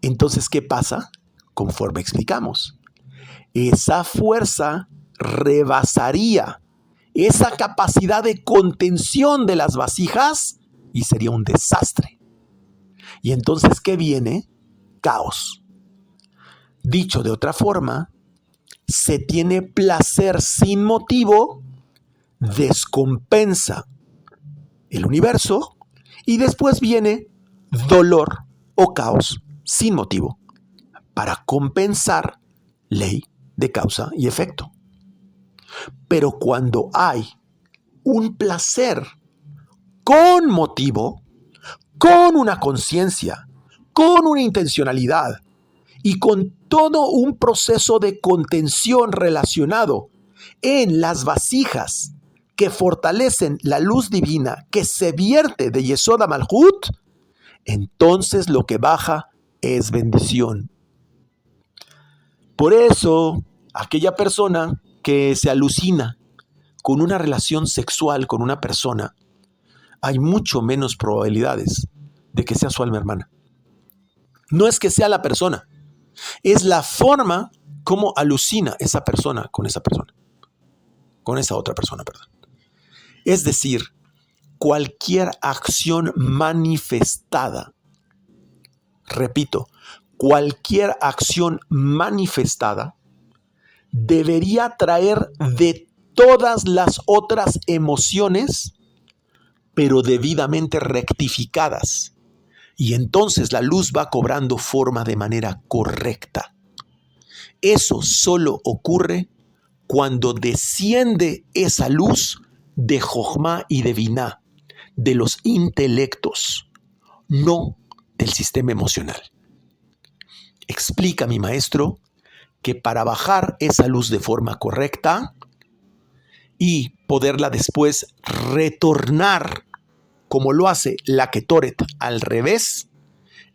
entonces, ¿qué pasa? Conforme explicamos, esa fuerza rebasaría esa capacidad de contención de las vasijas y sería un desastre. Y entonces, ¿qué viene? Caos. Dicho de otra forma, se tiene placer sin motivo, descompensa el universo y después viene dolor o caos sin motivo para compensar ley de causa y efecto. Pero cuando hay un placer con motivo, con una conciencia, con una intencionalidad y con todo un proceso de contención relacionado en las vasijas que fortalecen la luz divina que se vierte de Yesod HaMalhut, entonces lo que baja es bendición. Por eso, aquella persona que se alucina con una relación sexual con una persona, hay mucho menos probabilidades de que sea su alma hermana. No es que sea la persona, es la forma como alucina esa persona, con esa otra persona, perdón. Es decir, cualquier acción manifestada, repito, cualquier acción manifestada debería traer de todas las otras emociones, pero debidamente rectificadas. Y entonces la luz va cobrando forma de manera correcta. Eso solo ocurre cuando desciende esa luz de Jochma y de Biná, de los intelectos, no del sistema emocional. Explica mi maestro que para bajar esa luz de forma correcta y poderla después retornar como lo hace la Ketoret al revés,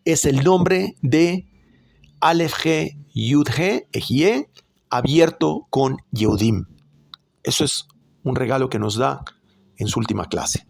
es el nombre de Aleph He Yud He Ejie abierto con Yehudim. Eso es un regalo que nos da en su última clase.